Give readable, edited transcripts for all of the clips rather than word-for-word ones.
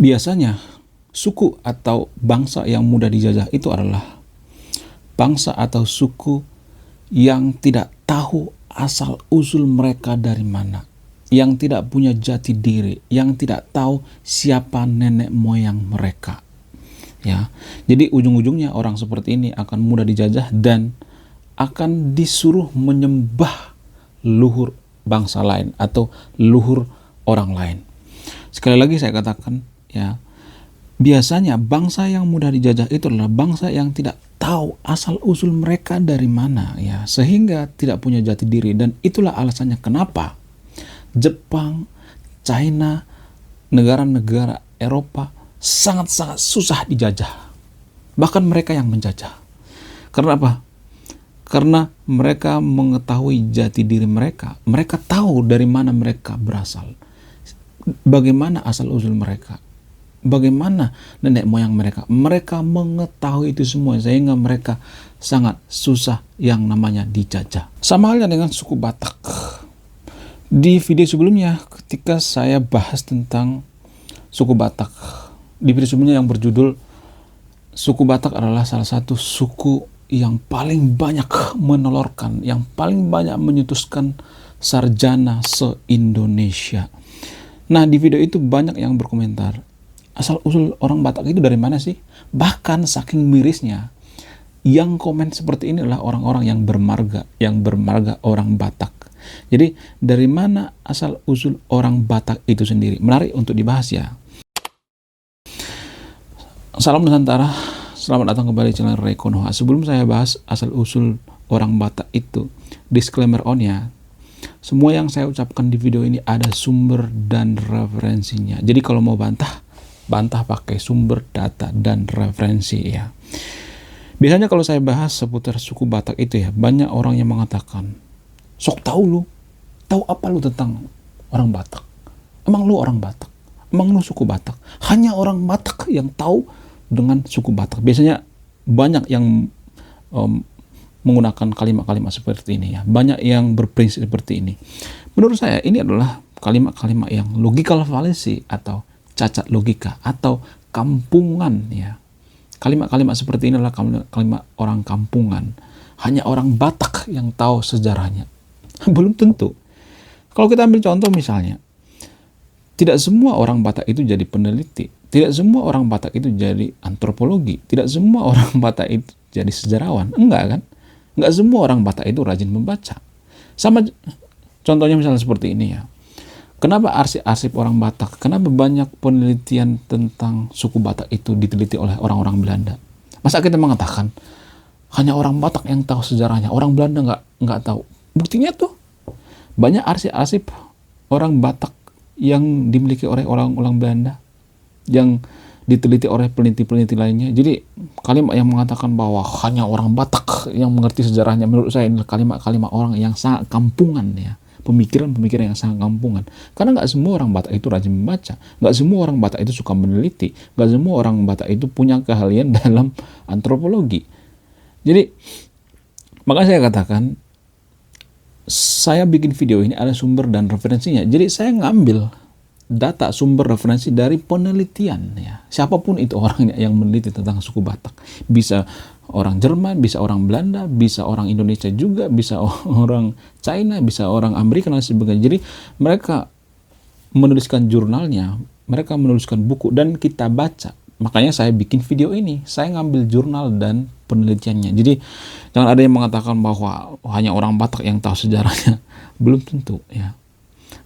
Biasanya suku atau bangsa yang mudah dijajah itu adalah bangsa atau suku yang tidak tahu asal usul mereka dari mana, yang tidak punya jati diri, yang tidak tahu siapa nenek moyang mereka. Ya, jadi ujung-ujungnya orang seperti ini akan mudah dijajah dan akan disuruh menyembah luhur bangsa lain atau luhur orang lain. Sekali lagi saya katakan, ya, biasanya bangsa yang mudah dijajah itu adalah bangsa yang tidak tahu asal usul mereka dari mana, ya, sehingga tidak punya jati diri. Dan itulah alasannya kenapa Jepang, China, negara-negara Eropa sangat-sangat susah dijajah. Bahkan mereka yang menjajah. Karena apa? Karena mereka mengetahui jati diri mereka. Mereka tahu dari mana mereka berasal. Bagaimana asal usul mereka. Bagaimana nenek moyang mereka. Mereka mengetahui itu semua sehingga mereka sangat susah yang namanya dijajah. Sama halnya dengan suku Batak. Di video sebelumnya ketika saya bahas tentang suku Batak, di video sebelumnya yang berjudul suku Batak adalah salah satu suku yang paling banyak menolorkan, yang paling banyak menyetuskan sarjana se-Indonesia. Nah, di video itu banyak yang berkomentar, asal usul orang Batak itu dari mana sih? Bahkan saking mirisnya, yang komen seperti ini adalah orang-orang yang bermarga orang Batak. Jadi dari mana asal usul orang Batak itu sendiri? Menarik untuk dibahas, ya. Salam Nusantara, selamat datang kembali di channel Ray Konoha. Sebelum saya bahas asal usul orang Batak itu, disclaimer on, ya. Semua yang saya ucapkan di video ini ada sumber dan referensinya. Jadi kalau mau bantah pakai sumber data dan referensi, ya. Biasanya kalau saya bahas seputar suku Batak itu, ya, banyak orang yang mengatakan, sok tahu apa lu tentang orang Batak? Emang lu orang Batak? Emang lu suku Batak? Hanya orang Batak yang tahu dengan suku Batak. Biasanya banyak yang menggunakan kalimat-kalimat seperti ini, ya. Banyak yang berprinsip seperti ini. Menurut saya ini adalah kalimat-kalimat yang logical fallacy atau cacat logika atau kampungan, ya. Kalimat-kalimat seperti ini adalah kalimat orang kampungan. Hanya orang Batak yang tahu sejarahnya. Belum tentu. Kalau kita ambil contoh misalnya, tidak semua orang Batak itu jadi peneliti. Tidak semua orang Batak itu jadi antropologi. Tidak semua orang Batak itu jadi sejarawan. Enggak, kan? Enggak semua orang Batak itu rajin membaca. Sama contohnya misalnya seperti ini, ya. Kenapa arsip-arsip orang Batak? Kenapa banyak penelitian tentang suku Batak itu diteliti oleh orang-orang Belanda? Masa kita mengatakan hanya orang Batak yang tahu sejarahnya, orang Belanda nggak tahu? Buktinya tuh banyak arsip-arsip orang Batak yang dimiliki oleh orang-orang Belanda, yang diteliti oleh peneliti-peneliti lainnya. Jadi kalimat yang mengatakan bahwa hanya orang Batak yang mengerti sejarahnya, menurut saya adalah kalimat-kalimat orang yang sangat kampungan, ya. Pemikiran-pemikiran yang sangat kampungan. Karena nggak semua orang Batak itu rajin membaca, nggak semua orang Batak itu suka meneliti, nggak semua orang Batak itu punya keahlian dalam antropologi. Jadi makanya saya katakan, saya bikin video ini ada sumber dan referensinya. Jadi saya ngambil data sumber referensi dari penelitian, ya. Siapapun itu orangnya yang meneliti tentang suku Batak. Bisa orang Jerman, bisa orang Belanda, bisa orang Indonesia juga, bisa orang China, bisa orang Amerika dan sebagainya. Jadi mereka menuliskan jurnalnya, mereka menuliskan buku dan kita baca. Makanya saya bikin video ini. Saya ngambil jurnal dan penelitiannya. Jadi jangan ada yang mengatakan bahwa hanya orang Batak yang tahu sejarahnya. Belum tentu, ya.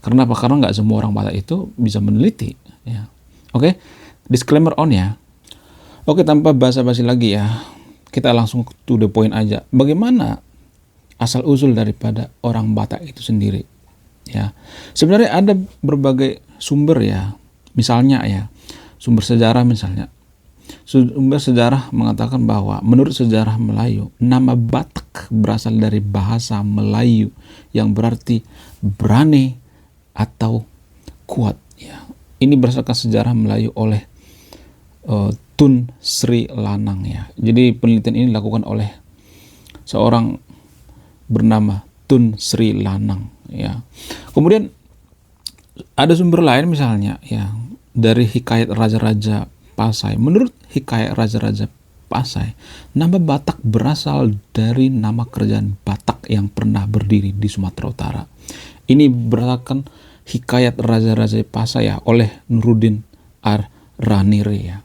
Karena apa? Karena nggak semua orang Batak itu bisa meneliti, ya. Oke, disclaimer on, ya. Oke, tanpa basa-basi lagi, ya, kita langsung to the point aja. Bagaimana asal usul daripada orang Batak itu sendiri, ya? Sebenarnya ada berbagai sumber, ya. Misalnya, ya, sumber sejarah misalnya. Sumber sejarah mengatakan bahwa menurut sejarah Melayu, nama Batak berasal dari bahasa Melayu yang berarti berani atau kuat, ya. Ini berdasarkan sejarah Melayu oleh Tun Sri Lanang, ya. Jadi penelitian ini dilakukan oleh seorang bernama Tun Sri Lanang, ya. Kemudian ada sumber lain misalnya, ya, dari Hikayat Raja-Raja Pasai. Menurut Hikayat Raja-Raja Pasai, nama Batak berasal dari nama kerajaan Batak yang pernah berdiri di Sumatera Utara. Ini berdasarkan Hikayat Raja-Raja Pasai ya, oleh Nuruddin Ar-Raniri ya.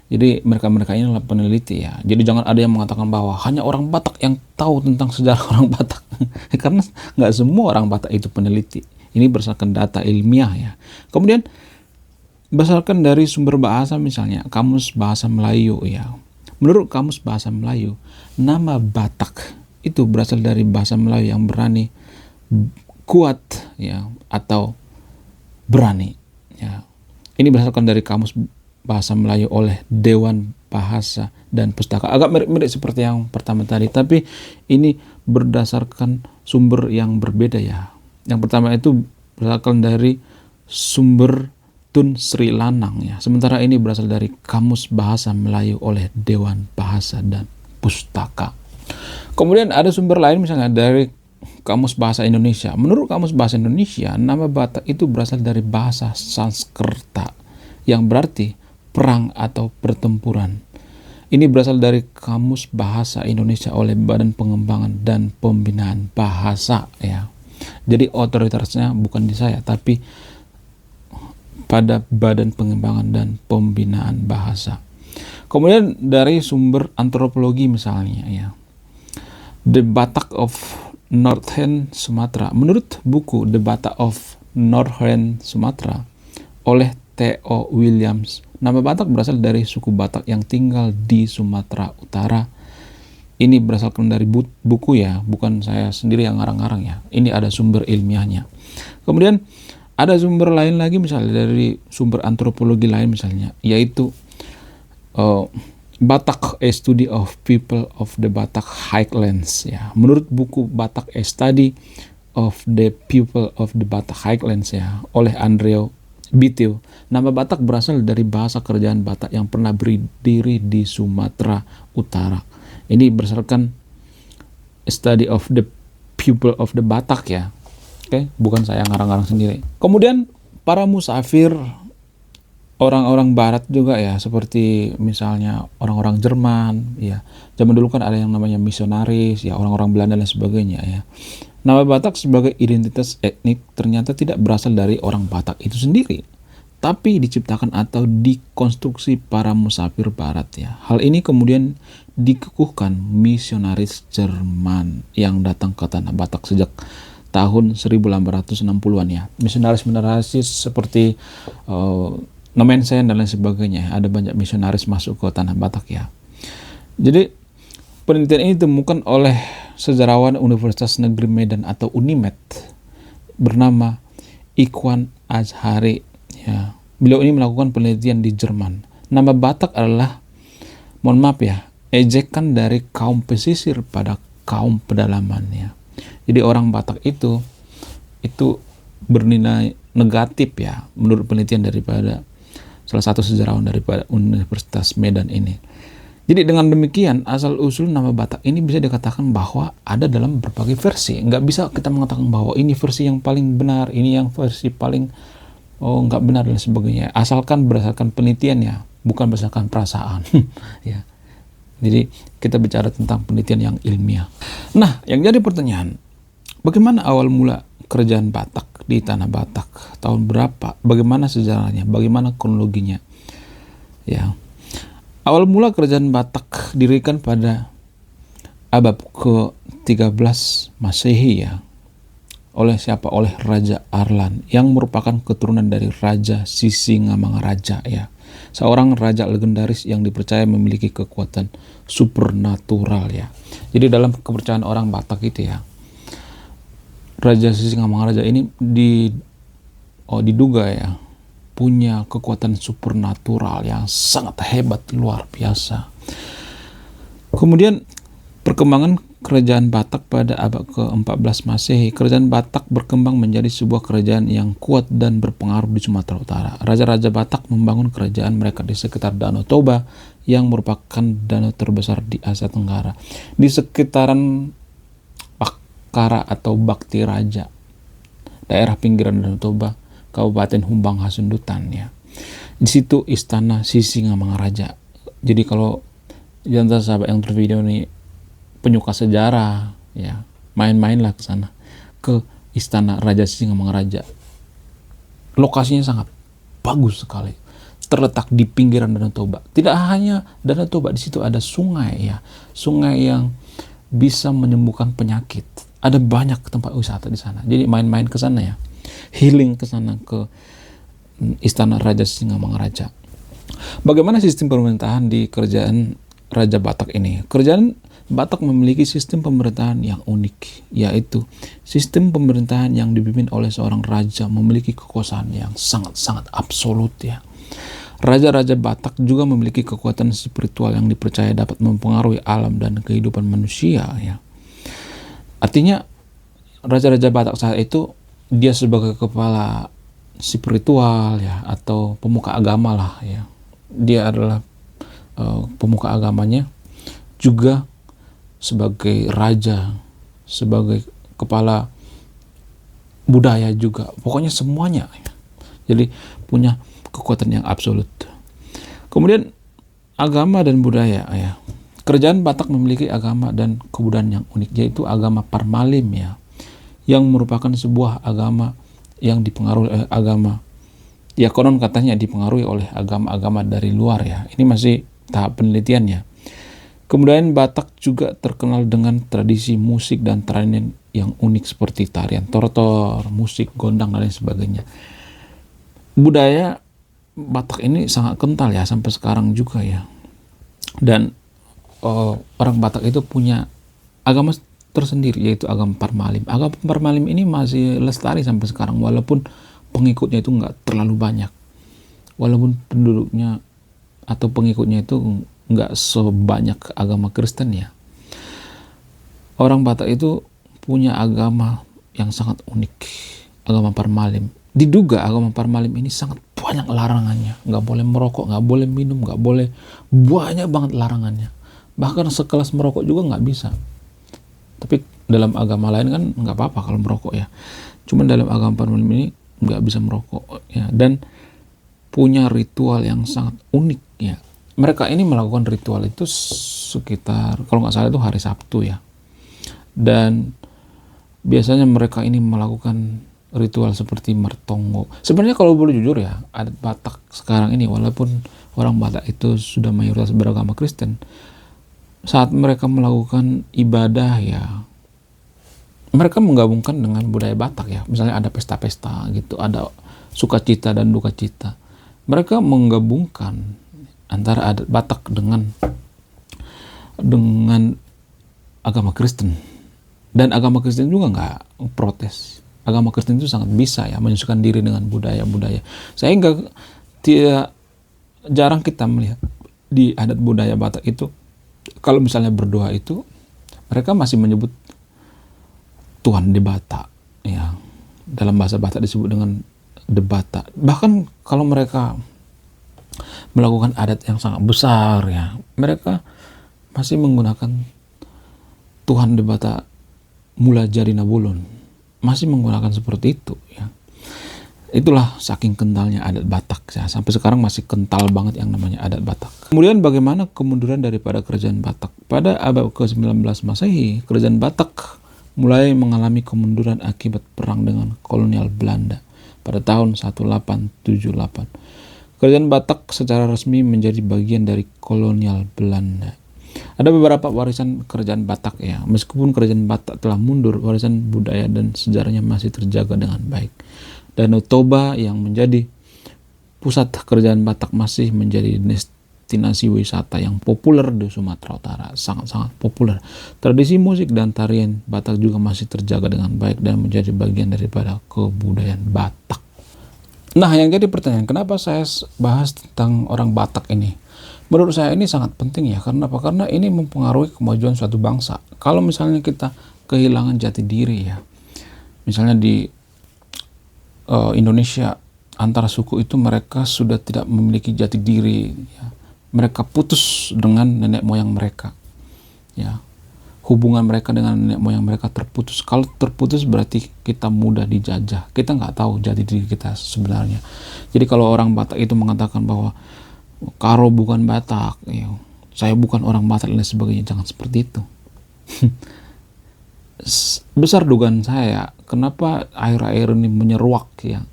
Jadi mereka-mereka ini adalah peneliti ya. Jadi jangan ada yang mengatakan bahwa hanya orang Batak yang tahu tentang sejarah orang Batak. Karena nggak semua orang Batak itu peneliti. Ini berdasarkan data ilmiah ya. Kemudian berdasarkan dari sumber bahasa, misalnya Kamus Bahasa Melayu ya. Menurut Kamus Bahasa Melayu, nama Batak itu berasal dari bahasa Melayu yang berani, kuat ya, atau berani ya. Ini berdasarkan dari Kamus Bahasa Melayu oleh Dewan Bahasa dan Pustaka. Agak mirip-mirip seperti yang pertama tadi, tapi ini berdasarkan sumber yang berbeda ya. Yang pertama itu berdasarkan dari sumber Tun Sri Lanang ya. Sementara ini berasal dari Kamus Bahasa Melayu oleh Dewan Bahasa dan Pustaka. Kemudian ada sumber lain misalnya dari Kamus Bahasa Indonesia. Menurut Kamus Bahasa Indonesia, nama Batak itu berasal dari bahasa Sanskerta yang berarti perang atau pertempuran. Ini berasal dari Kamus Bahasa Indonesia oleh Badan Pengembangan dan Pembinaan Bahasa ya. Jadi otoritasnya bukan di saya, tapi pada Badan Pengembangan dan Pembinaan Bahasa. Kemudian dari sumber antropologi misalnya ya, The Batak of Northern Sumatra. Menurut buku The Batak of Northern Sumatra oleh T.O. Williams, nama Batak berasal dari suku Batak yang tinggal di Sumatera Utara. Ini berdasarkan dari buku ya, bukan saya sendiri yang ngarang-ngarang ya. Ini ada sumber ilmiahnya. Kemudian ada sumber lain lagi misalnya dari sumber antropologi lain misalnya, yaitu Batak, A Study of People of the Batak Highlands ya. Menurut buku Batak, A Study of the People of the Batak Highlands ya, oleh Andreo Bitio, nama Batak berasal dari bahasa kerajaan Batak yang pernah berdiri di Sumatera Utara. Ini berdasarkan Study of the People of the Batak ya. Oke, bukan saya ngarang-ngarang sendiri. Kemudian para musafir orang-orang barat juga ya, seperti misalnya orang-orang Jerman ya. Zaman dulu kan ada yang namanya misionaris ya, orang-orang Belanda dan sebagainya ya. Nama Batak sebagai identitas etnik ternyata tidak berasal dari orang Batak itu sendiri, tapi diciptakan atau dikonstruksi para musafir barat ya. Hal ini kemudian dikukuhkan misionaris Jerman yang datang ke tanah Batak sejak tahun 1860-an ya. Misionaris seperti Nomensen dan lain sebagainya. Ada banyak misionaris masuk ke tanah Batak ya. Jadi penelitian ini ditemukan oleh sejarawan Universitas Negeri Medan atau UNIMED bernama Ikhwan Azhari ya. Beliau ini melakukan penelitian di Jerman. Nama Batak adalah, mohon maaf ya, ejekan dari kaum pesisir pada kaum pedalaman ya. Jadi orang Batak itu bernilai negatif ya, menurut penelitian daripada salah satu sejarawan daripada Universitas Medan ini. Jadi dengan demikian asal-usul nama Batak ini bisa dikatakan bahwa ada dalam berbagai versi. Nggak bisa kita mengatakan bahwa ini versi yang paling benar, ini yang versi paling nggak benar dan sebagainya. Asalkan berdasarkan penelitian ya, bukan berdasarkan perasaan. Ya. Jadi kita bicara tentang penelitian yang ilmiah. Nah, yang jadi pertanyaan, bagaimana awal mula kerajaan Batak di tanah Batak? Tahun berapa? Bagaimana sejarahnya? Bagaimana kronologinya? Ya. Awal mula kerajaan Batak didirikan pada abad ke-13 Masehi ya. Oleh siapa? Oleh Raja Arlan yang merupakan keturunan dari Raja Sisingamangaraja ya. Seorang raja legendaris yang dipercaya memiliki kekuatan supernatural ya. Jadi dalam kepercayaan orang Batak itu ya, Raja Sisingamangaraja ini diduga ya punya kekuatan supernatural yang sangat hebat, luar biasa. Kemudian perkembangan kerajaan Batak pada abad ke-14 Masehi. Kerajaan Batak berkembang menjadi sebuah kerajaan yang kuat dan berpengaruh di Sumatera Utara. Raja-raja Batak membangun kerajaan mereka di sekitar Danau Toba yang merupakan danau terbesar di Asia Tenggara. Di sekitaran Bakara atau Bakti Raja, daerah pinggiran Danau Toba, Kabupaten Humbang Hasundutan ya. Di situ istana Sisingamangaraja. Jadi kalau jangan sahabat yang video ini penyuka sejarah, ya main-mainlah ke sana, ke istana Raja Sisingamangaraja. Lokasinya sangat bagus sekali, terletak di pinggiran Danau Toba. Tidak hanya Danau Toba, di situ ada sungai, ya, sungai yang bisa menyembuhkan penyakit. Ada banyak tempat wisata di sana. Jadi main-main ke sana, ya, healing ke sana, ke istana Raja Sisingamangaraja. Bagaimana sistem pemerintahan di kerajaan Raja Batak ini? Kerajaan Batak memiliki sistem pemerintahan yang unik, yaitu sistem pemerintahan yang dipimpin oleh seorang raja memiliki kekuasaan yang sangat-sangat absolut, ya. Raja-raja Batak juga memiliki kekuatan spiritual yang dipercaya dapat mempengaruhi alam dan kehidupan manusia, ya. Artinya raja-raja Batak saat itu dia sebagai kepala spiritual, ya, atau pemuka agama lah, ya. Dia adalah pemuka agamanya, juga sebagai raja, sebagai kepala budaya juga. Pokoknya semuanya, ya. Jadi punya kekuatan yang absolut. Kemudian agama dan budaya, ya. Kerajaan Batak memiliki agama dan kebudayaan yang unik, yaitu agama Parmalim, ya, yang merupakan sebuah agama yang dipengaruhi oleh agama, ya, konon katanya dipengaruhi oleh agama-agama dari luar, ya. Ini masih tahap penelitiannya. Kebudayaan Batak juga terkenal dengan tradisi musik dan tarian yang unik seperti tarian tortor, musik gondang, dan lain sebagainya. Budaya Batak ini sangat kental, ya, sampai sekarang juga, ya. Dan orang Batak itu punya agama tersendiri, yaitu agama Parmalim. Agama Parmalim ini masih lestari sampai sekarang, walaupun pengikutnya itu nggak terlalu banyak, walaupun penduduknya atau pengikutnya itu nggak sebanyak agama Kristen, ya. Orang Batak itu punya agama yang sangat unik, agama Parmalim. Diduga agama Parmalim ini sangat banyak larangannya, nggak boleh merokok, nggak boleh minum, nggak boleh, banyak banget larangannya. Bahkan sekelas merokok juga nggak bisa. Tapi dalam agama lain kan nggak apa-apa kalau merokok, ya. Cuman dalam agama Parmalim ini nggak bisa merokok, ya. Dan punya ritual yang sangat unik, ya. Mereka ini melakukan ritual itu sekitar, kalau nggak salah itu hari Sabtu, ya. Dan biasanya mereka ini melakukan ritual seperti mertonggo. Sebenarnya kalau boleh jujur, ya, adat Batak sekarang ini, walaupun orang Batak itu sudah mayoritas beragama Kristen, saat mereka melakukan ibadah, ya, mereka menggabungkan dengan budaya Batak, ya. Misalnya ada pesta-pesta gitu, ada sukacita dan duka cita. Mereka menggabungkan antara adat Batak dengan agama Kristen. Dan agama Kristen juga nggak protes. Agama Kristen itu sangat bisa, ya, menyesuaikan diri dengan budaya-budaya. Sehingga jarang kita melihat di adat budaya Batak itu, kalau misalnya berdoa itu, mereka masih menyebut Tuhan Debata, ya. Dalam bahasa Batak disebut dengan Debata. Bahkan kalau mereka melakukan adat yang sangat besar, ya, mereka masih menggunakan Tuhan Debata Mula Jari Nabulun, masih menggunakan seperti itu, ya. Itulah saking kentalnya adat Batak, ya. Sampai sekarang masih kental banget yang namanya adat Batak. Kemudian bagaimana kemunduran daripada kerajaan Batak? Pada abad ke-19 Masehi, kerajaan Batak mulai mengalami kemunduran akibat perang dengan kolonial Belanda pada tahun 1878. Kerajaan Batak secara resmi menjadi bagian dari kolonial Belanda. Ada beberapa warisan kerajaan Batak, ya. Meskipun kerajaan Batak telah mundur, warisan budaya dan sejarahnya masih terjaga dengan baik. Danau Toba yang menjadi pusat kerajaan Batak masih menjadi destinasi wisata yang populer di Sumatera Utara, sangat-sangat populer. Tradisi musik dan tarian Batak juga masih terjaga dengan baik dan menjadi bagian daripada kebudayaan Batak. Nah, yang jadi pertanyaan, kenapa saya bahas tentang orang Batak ini? Menurut saya ini sangat penting, ya. Karena apa? Karena ini mempengaruhi kemajuan suatu bangsa. Kalau misalnya kita kehilangan jati diri, ya, misalnya di Indonesia, antara suku itu mereka sudah tidak memiliki jati diri, ya. Mereka putus dengan nenek moyang mereka, ya. hubungan mereka dengan nenek moyang mereka terputus. Kalau terputus berarti kita mudah dijajah. Kita nggak tahu jati diri kita sebenarnya. Jadi kalau orang Batak itu mengatakan bahwa Karo bukan Batak, ya, saya bukan orang Batak dan sebagainya, jangan seperti itu. Besar dugaan saya, kenapa akhir-akhir ini menyeruak ya,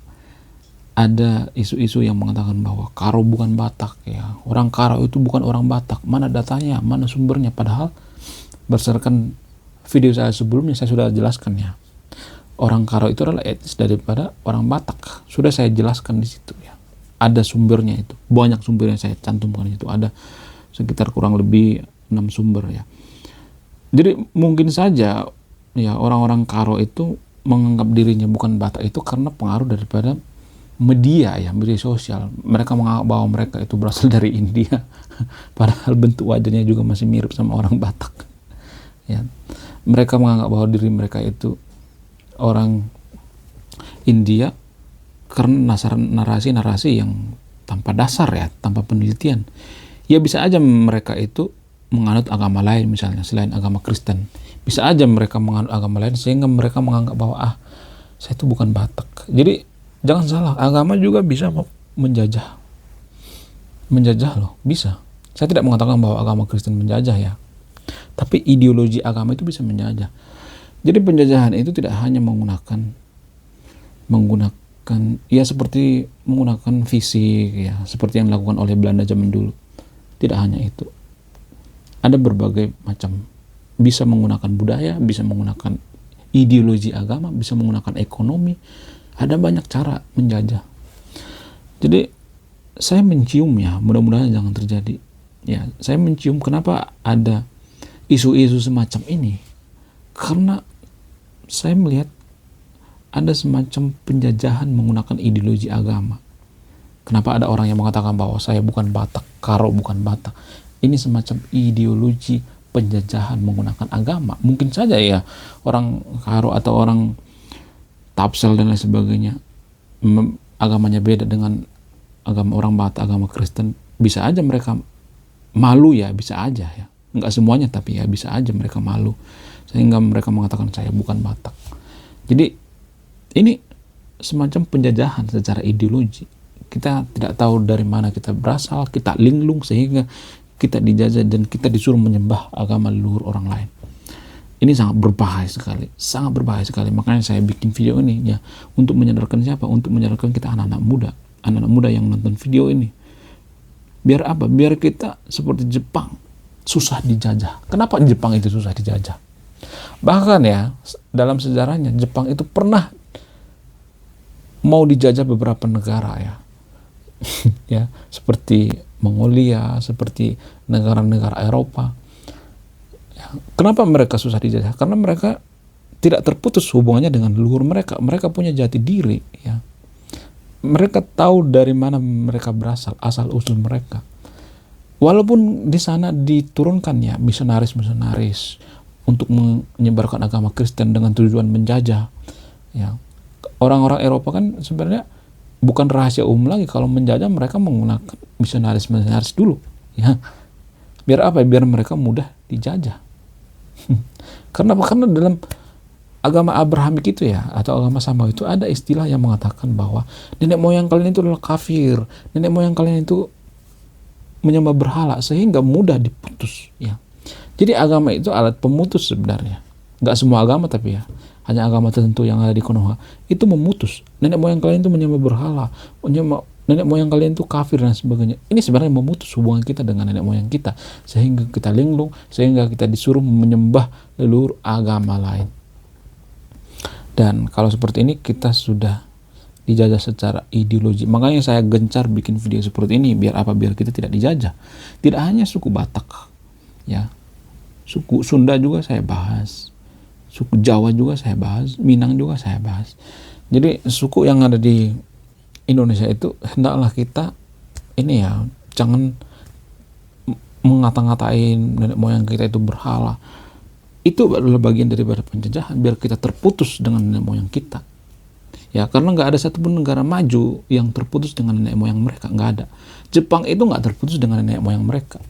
ada isu-isu yang mengatakan bahwa Karo bukan Batak ya, orang Karo itu bukan orang Batak. Mana datanya, mana sumbernya? Padahal berdasarkan video saya sebelumnya saya sudah jelaskan ya, orang Karo itu adalah etnis daripada orang Batak. Sudah saya jelaskan di situ ya. Ada sumbernya itu, banyak sumbernya saya cantumkan itu, ada sekitar kurang lebih 6 sumber ya. Jadi mungkin saja ya orang-orang Karo itu menganggap dirinya bukan Batak itu karena pengaruh daripada media ya, media sosial. Mereka menganggap bahwa mereka itu berasal dari India, padahal bentuk wajahnya juga masih mirip sama orang Batak. Ya, mereka menganggap bahwa diri mereka itu orang India karena narasi-narasi yang tanpa dasar ya, tanpa penelitian. Ya bisa aja mereka itu menganut agama lain misalnya selain agama Kristen. Bisa aja mereka menganut agama lain sehingga mereka menganggap bahwa saya itu bukan Batak. Jadi jangan salah, agama juga bisa menjajah. Menjajah loh, bisa. Saya tidak mengatakan bahwa agama Kristen menjajah ya. Tapi ideologi agama itu bisa menjajah. Jadi penjajahan itu tidak hanya menggunakan ya seperti menggunakan fisik ya, seperti yang dilakukan oleh Belanda zaman dulu. Tidak hanya itu. Ada berbagai macam, bisa menggunakan budaya, bisa menggunakan ideologi agama, bisa menggunakan ekonomi. Ada banyak cara menjajah. Jadi saya mencium ya, mudah-mudahan jangan terjadi. Ya, saya mencium kenapa ada isu-isu semacam ini. Karena saya melihat ada semacam penjajahan menggunakan ideologi agama. Kenapa ada orang yang mengatakan bahwa saya bukan Batak, Karo bukan Batak. Ini semacam ideologi penjajahan menggunakan agama. Mungkin saja ya orang Karo atau orang Tapsel dan lain sebagainya agamanya beda dengan agama orang Batak, agama Kristen. Bisa aja mereka malu ya, bisa aja ya. Enggak semuanya tapi ya bisa aja mereka malu sehingga mereka mengatakan saya bukan Batak. Jadi ini semacam penjajahan secara ideologi. Kita tidak tahu dari mana kita berasal, kita linglung sehingga kita dijajah dan kita disuruh menyembah agama leluhur orang lain. Ini sangat berbahaya sekali, sangat berbahaya sekali. Makanya saya bikin video ini ya, untuk menyadarkan siapa? Untuk menyadarkan kita anak-anak muda yang nonton video ini. Biar apa? Biar kita seperti Jepang, susah dijajah. Kenapa Jepang itu susah dijajah? Bahkan ya, dalam sejarahnya Jepang itu pernah mau dijajah beberapa negara ya. Ya, seperti Mongolia, seperti negara-negara Eropa. Ya, kenapa mereka susah dijajah? Karena mereka tidak terputus hubungannya dengan leluhur mereka. Mereka punya jati diri ya. Mereka tahu dari mana mereka berasal, asal usul mereka. Walaupun di sana diturunkan ya misionaris-misionaris untuk menyebarkan agama Kristen dengan tujuan menjajah. Ya. Orang-orang Eropa kan sebenarnya bukan rahasia umum lagi kalau menjajah mereka menggunakan misionaris dulu. Ya. Biar apa? Biar mereka mudah dijajah. Karena dalam agama Abrahamik itu ya, atau agama Samawi itu ada istilah yang mengatakan bahwa nenek moyang kalian itu adalah kafir, nenek moyang kalian itu menyembah berhala sehingga mudah diputus ya. Jadi agama itu alat pemutus sebenarnya. Nggak semua agama tapi ya, hanya agama tertentu yang ada di Konoha itu memutus. Nenek moyang kalian itu menyembah berhala, nenek moyang kalian itu kafir dan sebagainya. Ini sebenarnya memutus hubungan kita dengan nenek moyang kita sehingga kita linglung, sehingga kita disuruh menyembah leluhur agama lain. Dan kalau seperti ini kita sudah dijajah secara ideologi. Makanya saya gencar bikin video seperti ini. Biar apa? Biar kita tidak dijajah. Tidak hanya suku Batak ya, suku Sunda juga saya bahas, suku Jawa juga saya bahas, Minang juga saya bahas. Jadi suku yang ada di Indonesia itu hendaklah kita ini ya, jangan mengata-ngatain nenek moyang kita itu berhala. Itu adalah bagian daripada penjajahan biar kita terputus dengan nenek moyang kita. Ya, karena nggak ada satupun negara maju yang terputus dengan nenek moyang mereka, nggak ada. Jepang itu nggak terputus dengan nenek moyang mereka.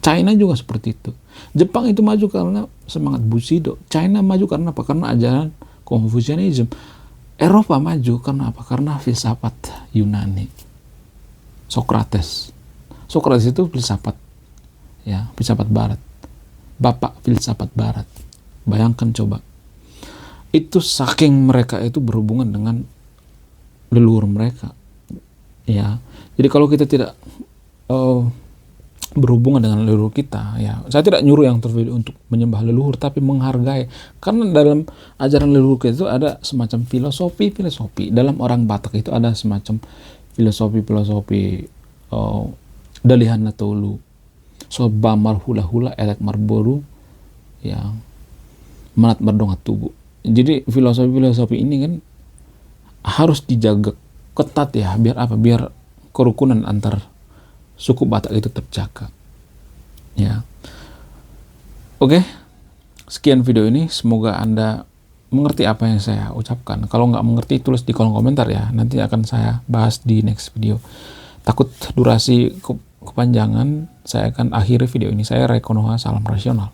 China juga seperti itu. Jepang itu maju karena semangat Bushido. China maju karena apa? Karena ajaran Confucianism. Eropa maju karena apa? Karena filsafat Yunani. Socrates itu filsafat, ya, filsafat Barat. Bapak filsafat Barat. Bayangkan coba. Itu saking mereka itu berhubungan dengan leluhur mereka, ya. Jadi kalau kita tidak berhubungan dengan leluhur kita, ya, saya tidak nyuruh yang terpilih untuk menyembah leluhur, tapi menghargai, karena dalam ajaran leluhur kita itu ada semacam filosofi. Dalam orang Batak itu ada semacam filosofi dalihan natolu, soba marhula-hula elek marboru, ya, manat merdongat tubuh. Jadi filosofi ini kan harus dijaga ketat, ya, biar apa? Biar kerukunan antar suku Batak itu terjaga, ya. Oke, sekian video ini, semoga Anda mengerti apa yang saya ucapkan. Kalau nggak mengerti, tulis di kolom komentar, ya, nanti akan saya bahas di next video. Takut durasi kepanjangan, saya akan akhiri video ini. Saya Ray Konoha, salam rasional.